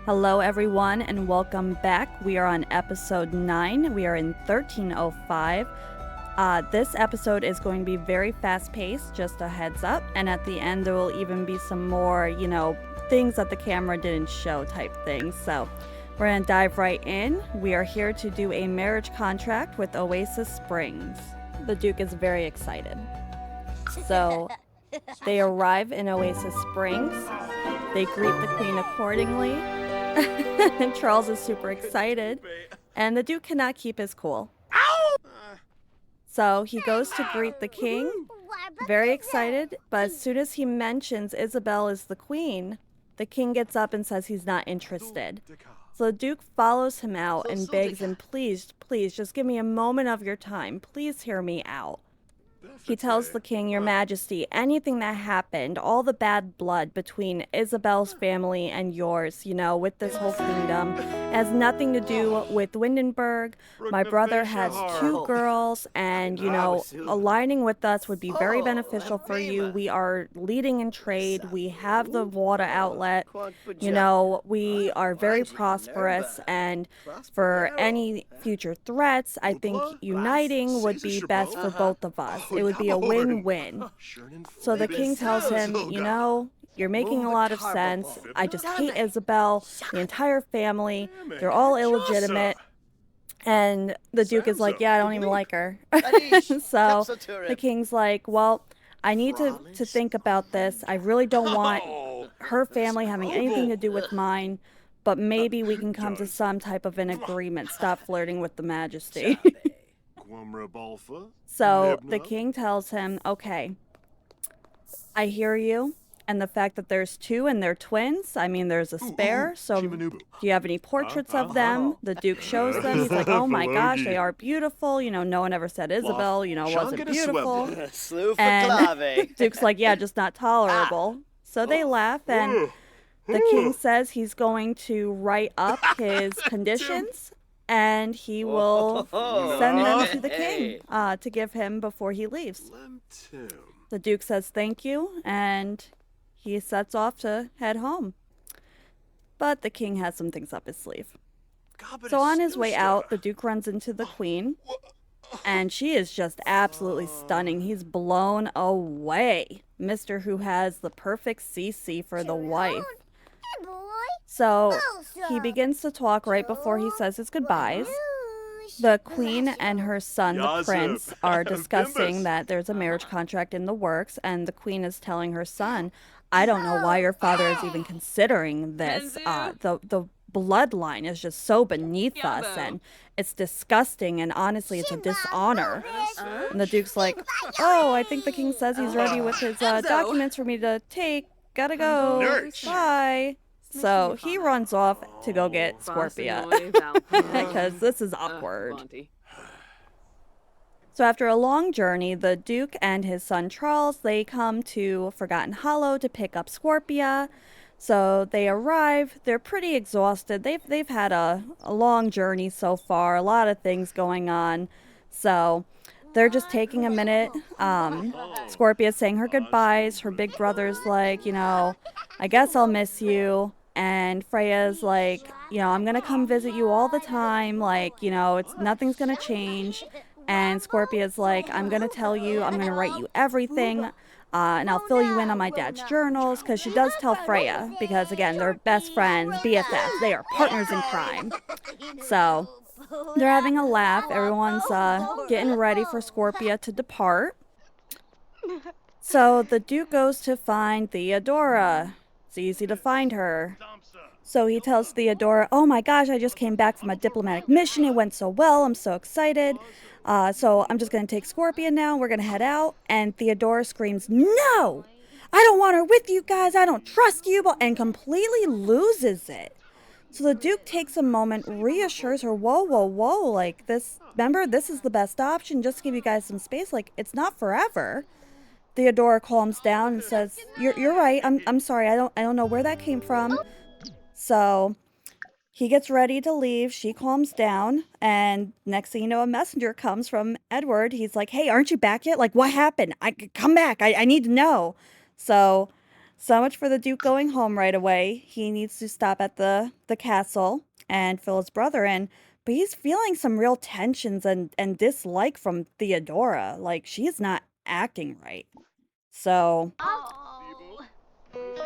Hello, everyone, and welcome back. We are on episode 9. We are in 1305. This episode is going to be very fast-paced, just a heads up. And at the end, there will even be some more, things that the camera didn't show type things. So we're going to dive right in. We are here to do a marriage contract with Oasis Springs. The Duke is very excited. So they arrive in Oasis Springs. They greet the Queen accordingly. And Charles is super excited, and the Duke cannot keep his cool. So he goes to greet the king, very excited, but as soon as he mentions Isabel is the queen, the king gets up and says he's not interested. So the Duke follows him out and begs him, please, just give me a moment of your time. Please hear me out. He tells the king, Your Majesty, anything that happened, all the bad blood between Isabel's family and yours, with this whole kingdom, has nothing to do with Windenburg. My brother has 2 girls, and, aligning with us would be very beneficial for you. We are leading in trade. We have the water outlet. We are very prosperous, and for any future threats, I think uniting would be best for both of us. It would be a win-win. So the king tells him, you're making a lot of sense. I just hate Isabel, the entire family. They're all illegitimate. And the Duke is like, yeah, I don't even like her. So the king's like, well, I need to think about this. I really don't want her family having anything to do with mine. But maybe we can come to some type of an agreement. Stop flirting with the Majesty. So the king tells him, okay, I hear you. And the fact that there's 2 and they're twins, I mean, there's a spare. So do you have any portraits of them? The Duke shows them. He's like, oh my gosh, they are beautiful. No one ever said Isabel, wasn't beautiful. And Duke's like, yeah, just not tolerable. So they laugh, and the king says he's going to write up his conditions, and he will send them to the king to give him before he leaves. The Duke says thank you, and he sets off to head home. But the king has some things up his sleeve. So on his way out, the Duke runs into the queen, and she is just absolutely stunning. He's blown away. Mr. Who has the perfect CC for the wife. So he begins to talk right before he says his goodbyes. The queen and her son, the prince, are discussing that there's a marriage contract in the works, and the queen is telling her son, I don't know why your father is even considering this. The bloodline is just so beneath us, and it's disgusting, and honestly, it's a dishonor. And the Duke's like, oh, I think the king says he's ready with his documents for me to take. Gotta go. Bye. So he runs off to go get Scorpia, because this is awkward. So after a long journey, the Duke and his son Charles, they come to Forgotten Hollow to pick up Scorpia. So they arrive. They're pretty exhausted. They've had a long journey so far, a lot of things going on. So they're just taking a minute. Scorpia's saying her goodbyes. Her big brother's like, I guess I'll miss you. And Freya's like, I'm going to come visit you all the time. Nothing's going to change. And Scorpia's like, I'm going to tell you, I'm going to write you everything. And I'll fill you in on my dad's journals. Because she does tell Freya. Because, again, they're best friends, BFFs. They are partners in crime. So they're having a laugh. Everyone's getting ready for Scorpia to depart. So the Duke goes to find Theodora. It's easy to find her. So he tells Theodora, oh my gosh, I just came back from a diplomatic mission. It went so well. I'm so excited. So I'm just going to take Scorpia now. We're going to head out. And Theodora screams, no, I don't want her with you guys. I don't trust you. And completely loses it. So the Duke takes a moment, reassures her, whoa. Remember, this is the best option. Just to give you guys some space. It's not forever. Theodora calms down and says, "You're right. I'm sorry. I don't know where that came from." So he gets ready to leave. She calms down, and next thing you know, a messenger comes from Edward. He's like, "Hey, aren't you back yet? What happened? Come back. I need to know." So So much for the Duke going home right away. He needs to stop at the castle and fill his brother in. But he's feeling some real tensions and dislike from Theodora. Like, she's not acting right. So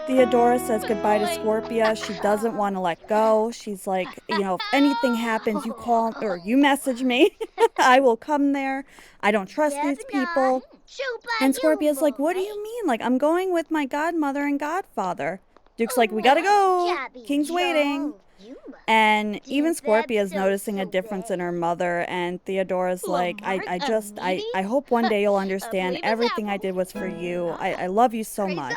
Theodora says goodbye to Scorpia. She doesn't want to let go. She's like, if anything happens, you call or you message me. I will come there. I don't trust these people. And Scorpia's like, what do you mean? Like, I'm going with my godmother and godfather. Duke's like, we gotta go. King's waiting. And even Scorpia's noticing a difference in her mother, and Theodora's like, I hope one day you'll understand everything I did was for you. I love you so much.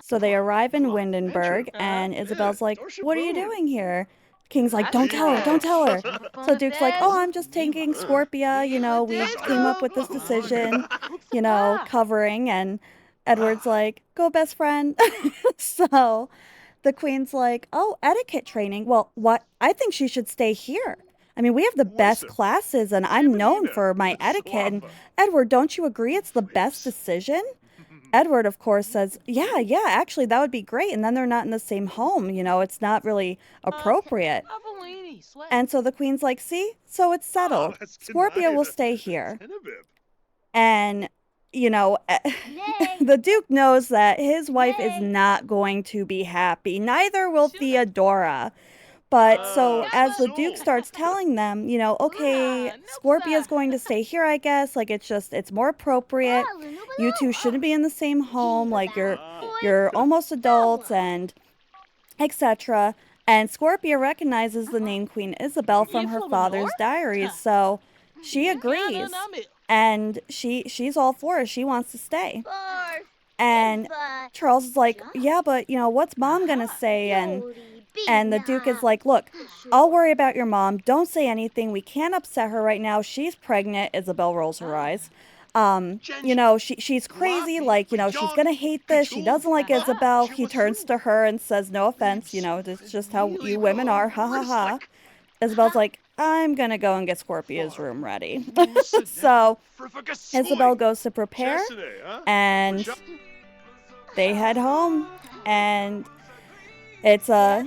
So they arrive in Windenburg, and Isabel's like, what are you doing here? King's like, don't tell her, don't tell her. So Duke's like, oh, I'm just taking Scorpia, we came up with this decision, covering, and Edward's like, go best friend. So the Queen's like, oh, etiquette training. Well, what? I think she should stay here. I mean, we have the best classes, and I'm known for my etiquette. And Edward, don't you agree it's the best decision? Edward, of course, says, yeah, actually, that would be great. And then they're not in the same home. It's not really appropriate. And so the Queen's like, see? So it's settled. Scorpia will stay here. And, the Duke knows that his wife is not going to be happy. Neither will Theodora. But so as the Duke starts telling them, okay, Scorpia's going to stay here, I guess. Like, it's more appropriate. You two shouldn't be in the same home. Like, you're almost adults and etc. And Scorpia recognizes the name Queen Isabel from her father's diaries. So she agrees. And she's all for it. She wants to stay. And Charles is like, yeah, but, what's Mom going to say? And the Duke is like, look, I'll worry about your mom. Don't say anything. We can't upset her right now. She's pregnant. Isabel rolls her eyes. She's crazy. Like, she's going to hate this. She doesn't like Isabel. He turns to her and says, no offense. It's just how you women are. Ha ha ha. Isabel's like, I'm going to go and get Scorpia's room ready. So Isabel goes to prepare and they head home, and it's a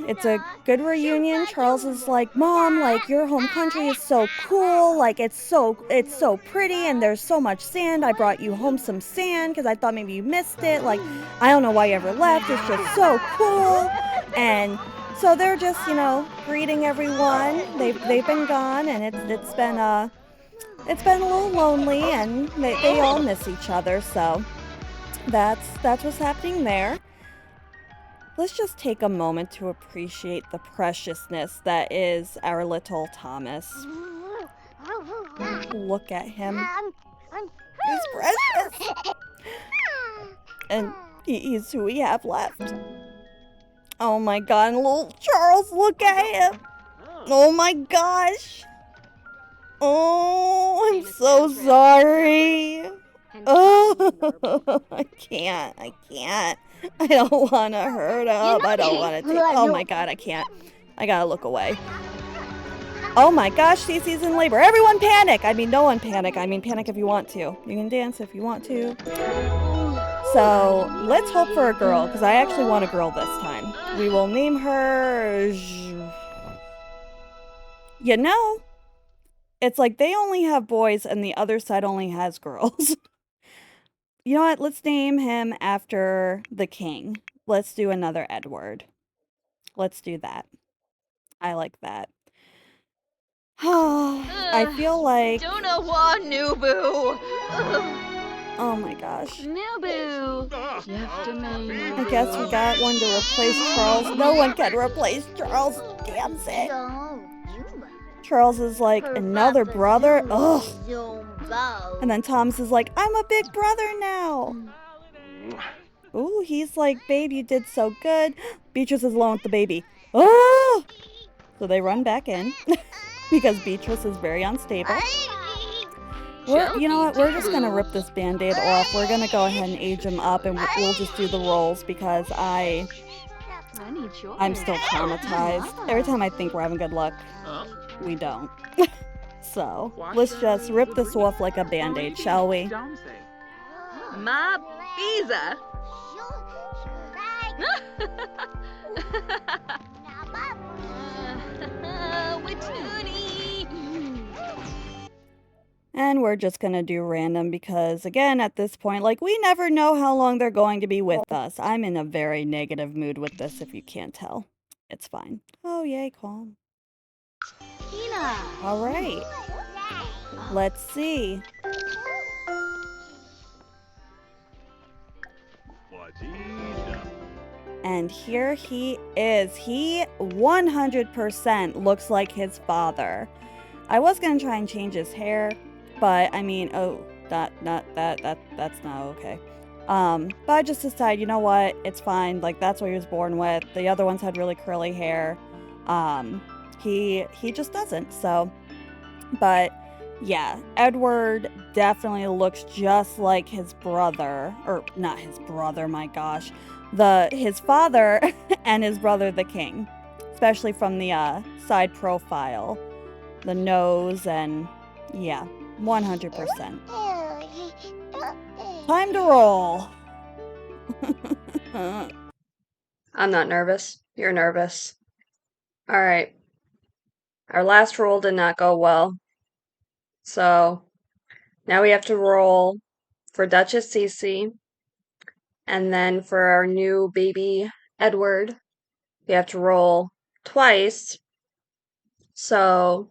good reunion. Charles is like, Mom, like, your home country is so cool. Like, it's so pretty, and there's so much sand. I brought you home some sand because I thought maybe you missed it. Like, I don't know why you ever left. It's just so cool. And so they're just, greeting everyone. They've been gone, and it's been a little lonely, and they all miss each other. So that's what's happening there. Let's just take a moment to appreciate the preciousness that is our little Thomas. Look at him. He's precious. And he's who we have left. Oh my god, little Charles, look at him. Oh my gosh. Oh, I'm so sorry. Oh, I can't. I don't want to hurt him. I don't want to take... Oh my god, I can't. I gotta look away. Oh my gosh, Cece's in labor. Everyone panic! I mean, no one panic. I mean, panic if you want to. You can dance if you want to. So, let's hope for a girl, because I actually want a girl this time. We will name her... It's like they only have boys and the other side only has girls. You know what? Let's name him after the king. Let's do another Edward. Let's do that. I like that. I feel like... Don't know what, Nubu. Oh my gosh. Nubu. I guess we got one to replace Charles. No one can replace Charles. Damn it. Charles is like, another brother? Ugh. And then Thomas is like, I'm a big brother now. Ooh, he's like, babe, you did so good. Beatrice is alone with the baby. Oh! So they run back in because Beatrice is very unstable. You know what? We're just going to rip this Band-Aid off. We're going to go ahead and age him up, and we'll just do the rolls because I'm still traumatized. Every time I think we're having good luck, we don't. So, let's just rip this off like a Band-Aid, shall we? Ma Biza. Witoonie. And we're just gonna do random because, again, at this point, like, we never know how long they're going to be with us. I'm in a very negative mood with this, if you can't tell. It's fine. Oh, yay, calm. Hina. All right. Let's see. And here he is. He 100% looks like his father. I was gonna try and change his hair, but I mean, oh, that's not okay. But I just decided, you know what? It's fine. Like, that's what he was born with. The other ones had really curly hair. He just doesn't. So, but yeah, Edward definitely looks just like his brother, or not his brother, my gosh. His father and his brother, the king, especially from the side profile, the nose, and yeah, 100%. Time to roll. I'm not nervous. You're nervous. All right. Our last roll did not go well. So now we have to roll for Duchess Cece. And then for our new baby Edward, we have to roll twice. So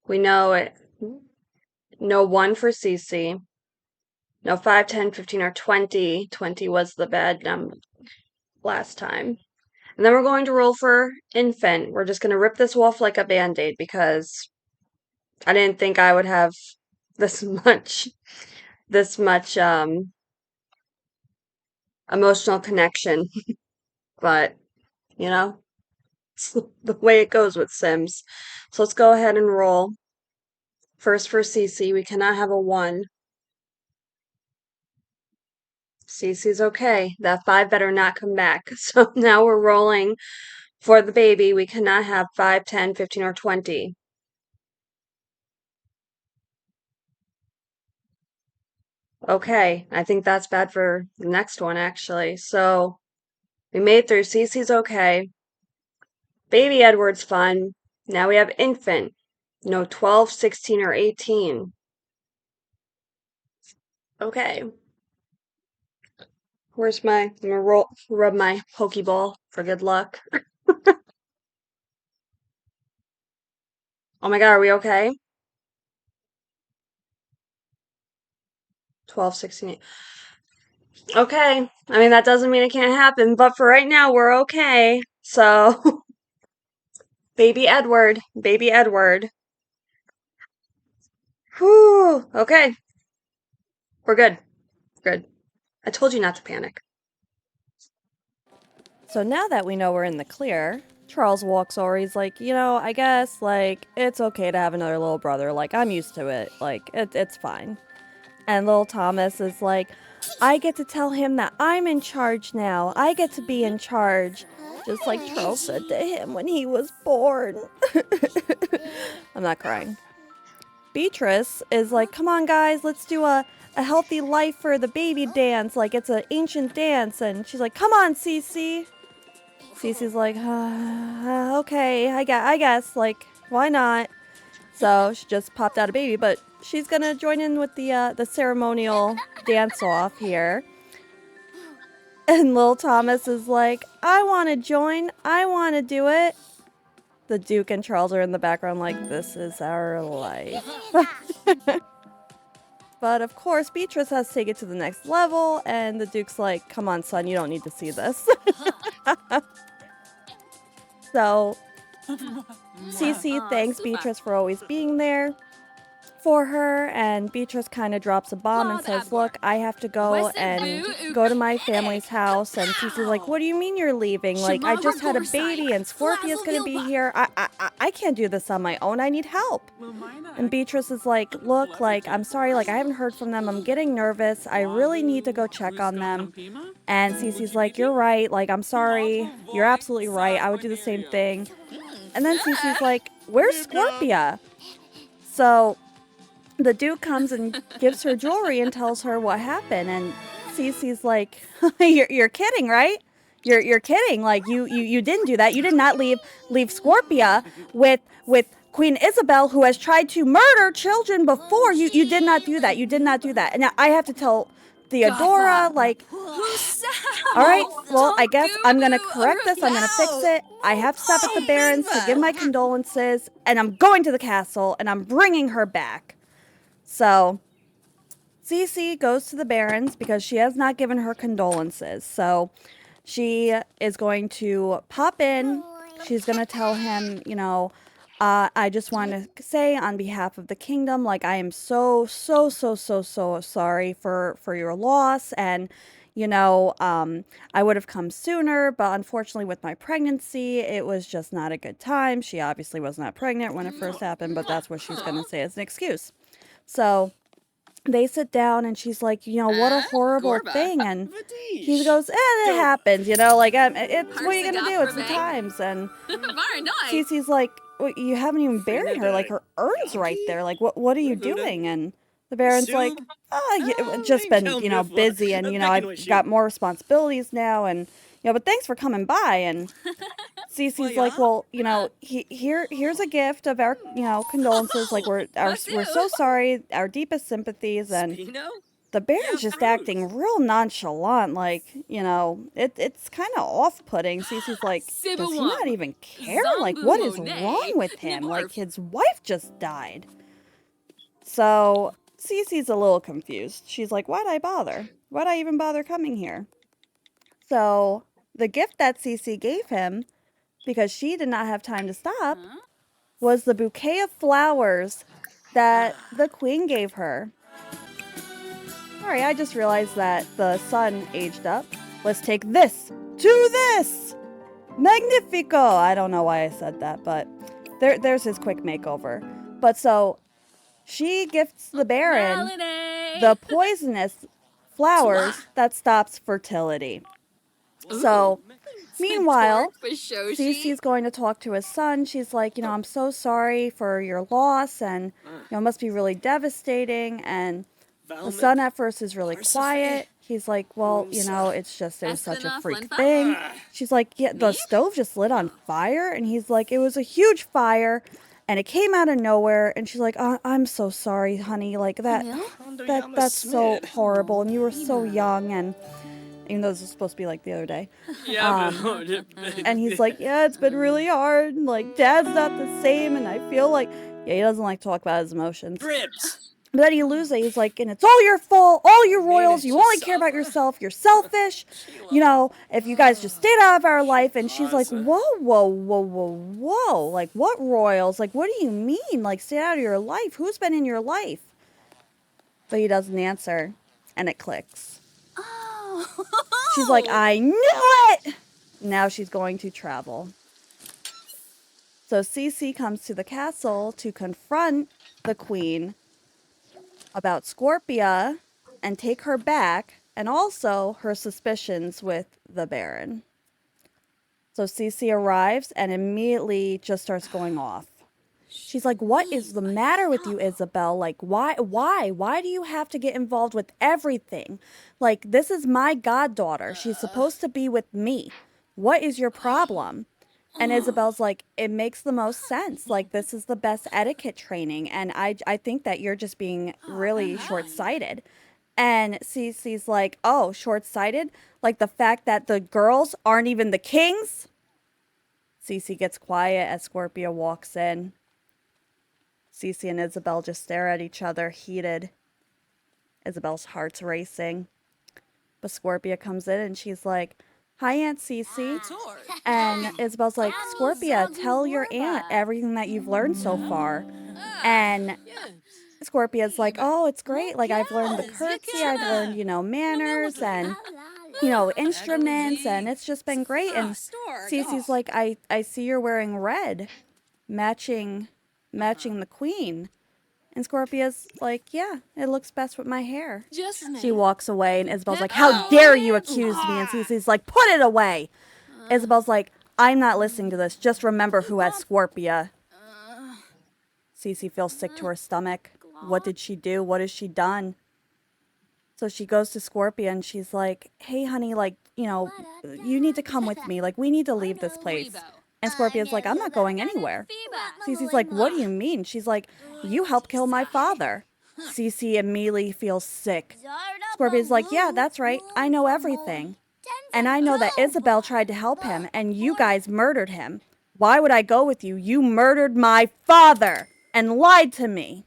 we know it. No 1 for Cece. No 5, 10, 15, or 20. 20 was the bad number last time. And then we're going to roll for infant. We're just going to rip this off like a band-aid because I didn't think I would have this much emotional connection. But, you know, it's the way it goes with Sims. So let's go ahead and roll. First for Cece, we cannot have a 1. Cece's okay. That 5 better not come back. So now we're rolling for the baby. We cannot have 5, 10, 15, or 20. Okay, I think that's bad for the next one, actually. So we made through. Cece's okay. Baby Edward's fun. Now we have infant. No 12, 16, or 18. Okay. I'm gonna rub my Pokeball for good luck. Oh my god, are we okay? 12, 16, 18. Okay. I mean, that doesn't mean it can't happen, but for right now, we're okay. So, baby Edward. Baby Edward. Whew. Okay. We're good. Good. I told you not to panic. So now that we know we're in the clear, Charles walks over. He's like, you know, I guess, like, it's okay to have another little brother. Like, I'm used to it. Like, it's fine. And little Thomas is like, I get to tell him that I'm in charge now. I get to be in charge. Just like Charles said to him when he was born. I'm not crying. Beatrice is like, come on, guys, let's do a healthy life for the baby dance. Like, it's an ancient dance. And she's like, come on, Cece. Cece's like, okay, I guess, like, why not? So she just popped out a baby, but she's gonna join in with the ceremonial dance-off here. And little Thomas is like, I want to join. I want to do it. The Duke and Charles are in the background like, this is our life. But of course, Beatrice has to take it to the next level, and the Duke's like, come on, son, you don't need to see this. So, Cece thanks Beatrice for always being there for her, and Beatrice kind of drops a bomb and says, look, I have to go and go to my family's house. And Cece's like, what do you mean you're leaving? Like, I just had a baby and Scorpia's gonna be here. I can't do this on my own. I need help. And Beatrice is like, look, like, I'm sorry, like, I haven't heard from them. I'm getting nervous. I really need to go check on them. And Cece's like, you're right. Like, I'm sorry. You're absolutely right. I would do the same thing. And then Cece's like, where's Scorpia? So the Duke comes and gives her jewelry and tells her what happened. And Cece's like, you're kidding, right? You're kidding. Like you didn't do that. You did not leave Scorpia with Queen Isabel, who has tried to murder children before. You did not do that. You did not do that. And now I have to tell Theodora, like, all right, well, I guess I'm gonna correct this. I'm gonna fix it. I have to stop at the Barrens to give my condolences, and I'm going to the castle, and I'm bringing her back. So Cece goes to the Barrens because she has not given her condolences. So she is going to pop in. She's going to tell him, I just want to say on behalf of the kingdom, like, I am so sorry for your loss. And, I would have come sooner, but unfortunately with my pregnancy, it was just not a good time. She obviously was not pregnant when it first happened, but that's what she's going to say as an excuse. So they sit down and she's like, what a horrible thing. And he goes, it happens, like, it's what are you going to do? It's the times. And Cece's like, well, you haven't even buried her. Like, her urn's right there. Like, what are you doing? And the Baron's like, just been, busy. And, I've got more responsibilities now. And, but thanks for coming by. And Cece's like, well, here's a gift of our, condolences. Like, we're so sorry, our deepest sympathies. And the Baron's just acting real nonchalant, like, it's kind of off-putting. Cece's like, does he not even care? Like, what is wrong with him? Like, his wife just died. So Cece's a little confused. She's like, why'd I bother? Why'd I even bother coming here? So the gift that Cece gave him, because she did not have time to stop, was the bouquet of flowers that the queen gave her. Alright, I just realized that the sun aged up. Let's take this to this! Magnifico! I don't know why I said that, but there's his quick makeover. But so, she gifts the Baron the poisonous flowers that stops fertility. So, meanwhile, Cece's going to talk to his son. She's like, I'm so sorry for your loss, and, it must be really devastating. And the son at first is really quiet. He's like, well, it was such a freak thing. She's like, yeah, the stove just lit on fire. And he's like, it was a huge fire, and it came out of nowhere. And she's like, I'm so sorry, honey. Like, that's so horrible. And you were so young, and even though this was supposed to be like the other day. And he's like, yeah, it's been really hard. Like, Dad's not the same, and I feel like, he doesn't like to talk about his emotions. But then he loses it. He's like, and it's all your fault, all you royals. You only care about yourself. You're selfish. If you guys just stayed out of our life. And she's like, whoa. Like, what royals? Like, what do you mean? Like, stay out of your life? Who's been in your life? But he doesn't answer, and it clicks. She's like, I knew it! Now she's going to travel. So Cece comes to the castle to confront the queen about Scorpia and take her back, and also her suspicions with the Baron. So Cece arrives and immediately just starts going off. She's like, what is the matter with you, Isabel? Like, why do you have to get involved with everything? Like, this is my goddaughter. She's supposed to be with me. What is your problem? And Isabel's like, it makes the most sense. Like, this is the best etiquette training. And I think that you're just being really short-sighted. And Cece's like, oh, short-sighted? Like the fact that the girls aren't even the kings? Cece gets quiet as Scorpia walks in. Cece and Isabel just stare at each other, heated. Isabel's heart's racing. But Scorpia comes in and she's like, hi, Aunt Cece. And Isabel's like, Scorpia, tell your aunt everything that you've learned so far. And Scorpia's like, oh, it's great. Like, I've learned the curtsy, I've learned, manners and, instruments, and it's just been great. And Cece's like, I see you're wearing red, matching the queen. And Scorpia's like, yeah, it looks best with my hair. She walks away, and Isabel's like, how dare you accuse me? And Cece's like, put it away. Isabel's like, I'm not listening to this. Just remember who has Scorpia. Cece feels sick to her stomach. What did she do? What has she done? So she goes to Scorpia, and she's like, hey, honey, like, you need to come with me. Like, we need to leave this place. And Scorpia's like, I'm not going anywhere. Cece's like, what do you mean? She's like, you helped kill my father. Cece immediately feels sick. Scorpia's like, yeah, that's right. I know everything. And I know that Isabel tried to help him, and you guys murdered him. Why would I go with you? You murdered my father and lied to me.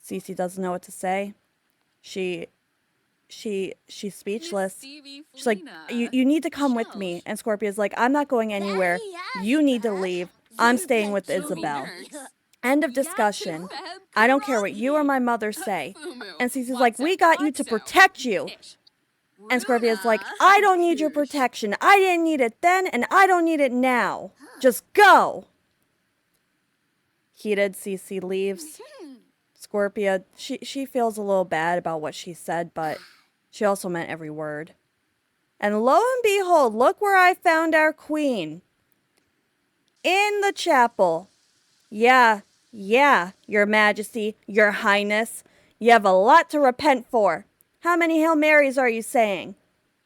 Cece doesn't know what to say. She's speechless. She's like, you need to come with me. And Scorpia's like, I'm not going anywhere. You need to leave. I'm staying with Isabel. End of discussion. I don't care what you or my mother say. And Cece's like, we got you to protect you. And Scorpia's like, I don't need your protection. I didn't need it then, and I don't need it now. Just go. Heated, Cece leaves. Scorpia, she feels a little bad about what she said, but she also meant every word. And lo and behold, look where I found our queen. In the chapel. Yeah, Your Majesty, Your Highness. You have a lot to repent for. How many Hail Marys are you saying?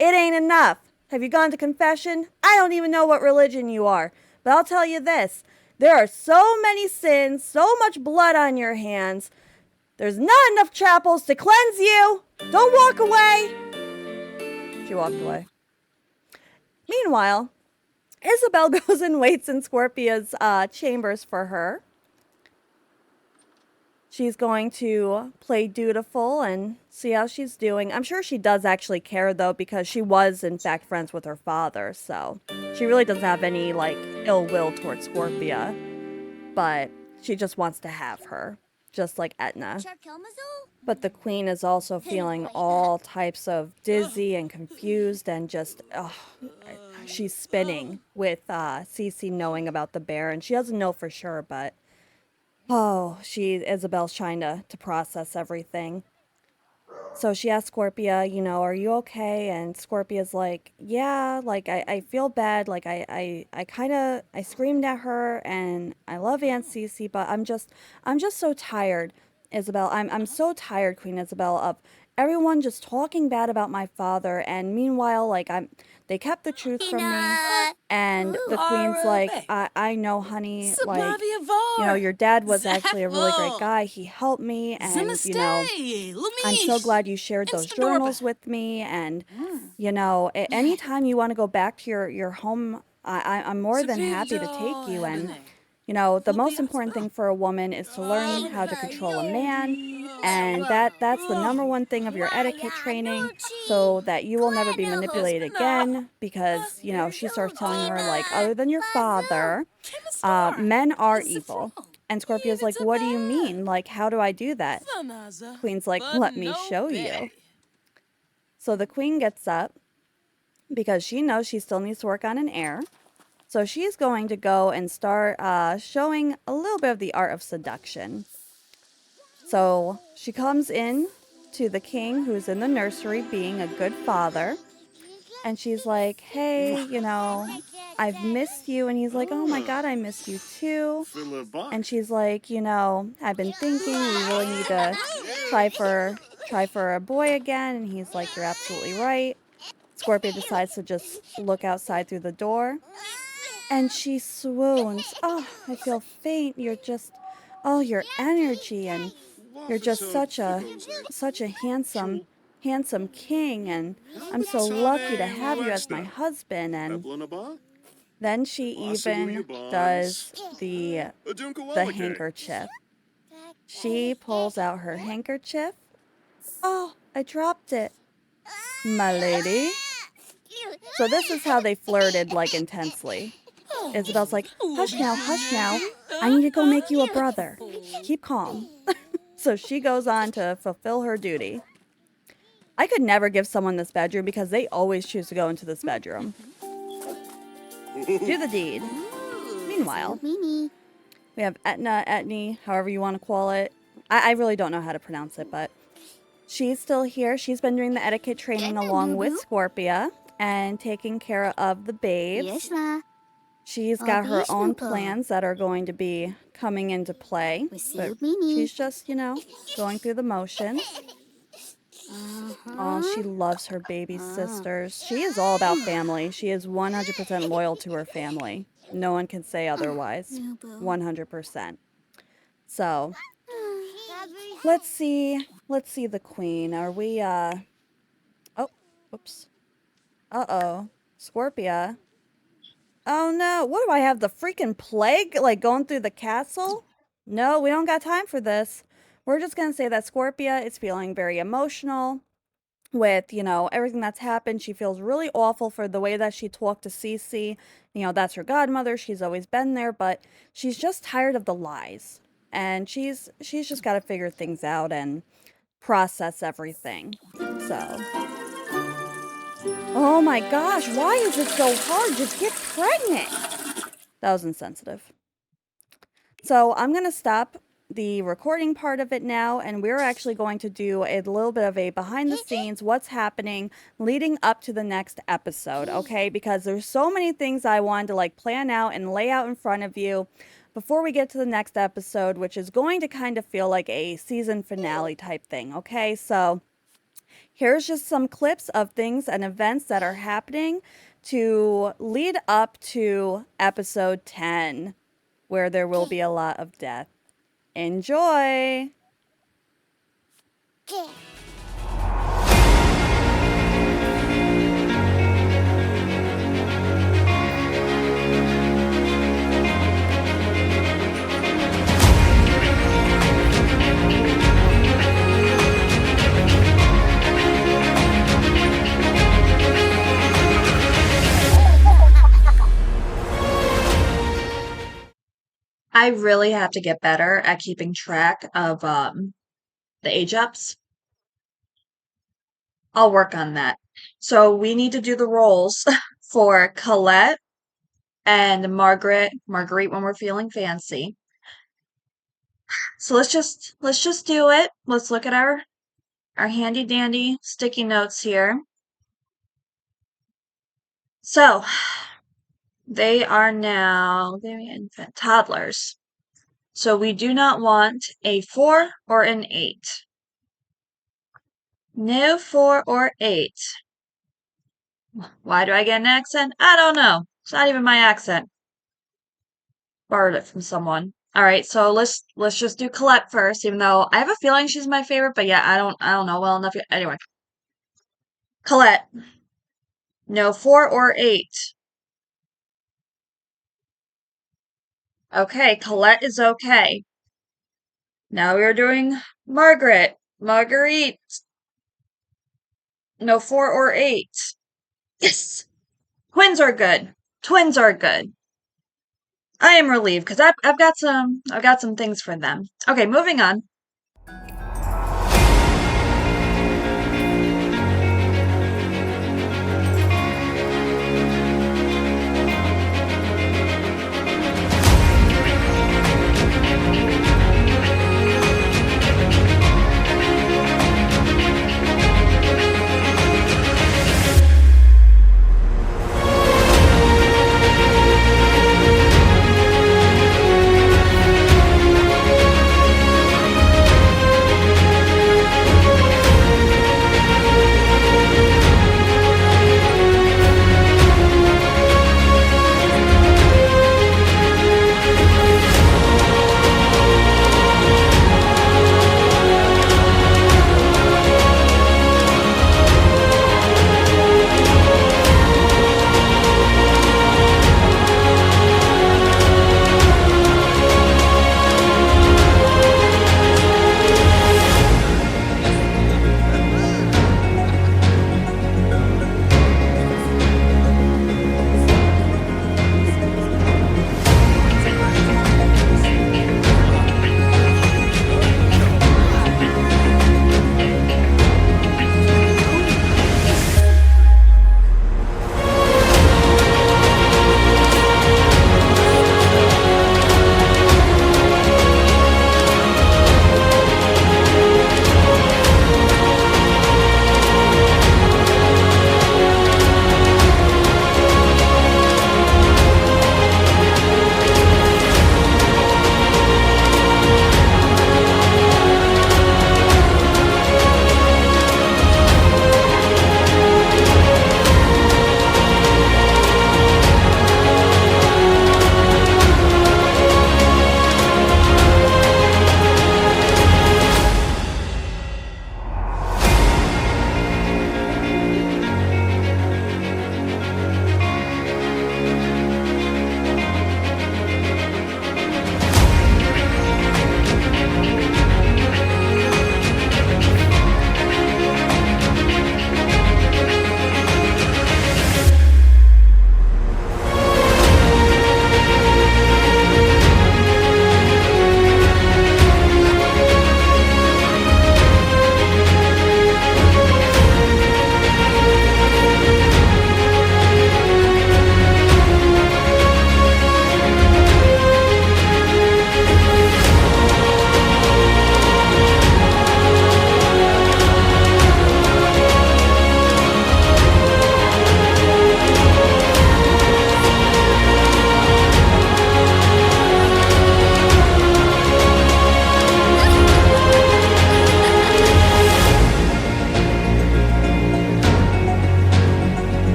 It ain't enough. Have you gone to confession? I don't even know what religion you are. But I'll tell you this. There are so many sins, so much blood on your hands. There's not enough chapels to cleanse you. Don't walk away. She walked away. Meanwhile, Isabel goes and waits in Scorpia's chambers for her. She's going to play dutiful and see how she's doing. I'm sure she does actually care, though, because she was, in fact, friends with her father. So she really doesn't have any, like, ill will towards Scorpia. But she just wants to have her, just like Etna. But the queen is also feeling all types of dizzy and confused and just, she's spinning with Cece knowing about the bear. And she doesn't know for sure, but... Isabel's trying to process everything. So she asks Scorpia, are you okay? And Scorpia's like, yeah, like, I feel bad. Like, I screamed at her, and I love Aunt Cece, but I'm just so tired, Isabel. I'm so tired, Queen Isabel, of everyone just talking bad about my father, and meanwhile, like, they kept the truth from me. And the queen's like, I know, honey, like, your dad was actually a really great guy. He helped me, and, I'm so glad you shared those journals with me. And, anytime you want to go back to your home, I'm more than happy to take you. And, the most important thing for a woman is to learn how to control a man. And that's the number one thing of your etiquette training, so that you will never be manipulated again. Because, she starts telling her, like, other than your father, men are evil. And Scorpia's like, what do you mean? Like, how do I do that? Queen's like, let me show you. So the queen gets up because she knows she still needs to work on an heir. So she's going to go and start showing a little bit of the art of seduction. So she comes in to the king, who's in the nursery being a good father. And she's like, hey, I've missed you. And he's like, oh my God, I missed you too. And she's like, I've been thinking we really need to try for a boy again. And he's like, you're absolutely right. Scorpia decides to just look outside through the door. And she swoons. Oh, I feel faint. You're just, your energy, and you're just such a handsome king, and I'm so lucky to have you as my husband. And then she even does the handkerchief. She pulls out her handkerchief. Oh, I dropped it, my lady. So this is how they flirted, like, intensely. Isabel's like, hush now. I need to go make you a brother. Keep calm. So she goes on to fulfill her duty. I could never give someone this bedroom because they always choose to go into this bedroom. Do the deed. Meanwhile, we have Etni, however you want to call it. I really don't know how to pronounce it, but she's still here. She's been doing the etiquette training along with Scorpia and taking care of the babes. She's got her own plans that are going to be coming into play. But she's just, going through the motions. Oh, she loves her baby sisters. She is all about family. She is 100% loyal to her family. No one can say otherwise. 100%. So, let's see. Let's see the queen. Are we, oh, oops. Uh-oh. Scorpia. Oh no, what do I have? The freaking plague, like, going through the castle? No, we don't got time for this. We're just gonna say that Scorpia is feeling very emotional with, everything that's happened. She feels really awful for the way that she talked to Cece. That's her godmother. She's always been there, but she's just tired of the lies. And she's just got to figure things out and process everything. So, oh my gosh, why is it so hard to get pregnant? That was insensitive. So I'm going to stop the recording part of it now, and we're actually going to do a little bit of a behind the scenes, what's happening leading up to the next episode, okay? Because there's so many things I wanted to like plan out and lay out in front of you before we get to the next episode, which is going to kind of feel like a season finale type thing, okay? So here's just some clips of things and events that are happening to lead up to episode 10, where there will be a lot of death. Enjoy! I really have to get better at keeping track of the age ups. I'll work on that. So we need to do the roles for Colette and Marguerite when we're feeling fancy. So let's just do it. Let's look at our handy dandy sticky notes here. So they are now infant toddlers. So we do not want a 4 or an 8. No 4 or 8. Why do I get an accent? I don't know. It's not even my accent. Borrowed it from someone. All right, so let's just do Colette first, even though I have a feeling she's my favorite, but yeah, I don't know well enough yet. Anyway, Colette. No 4 or 8. Okay, Colette is okay. Now we are doing Marguerite. No 4 or 8. Yes! Twins are good. Twins are good. I am relieved because I've got some things for them. Okay, moving on.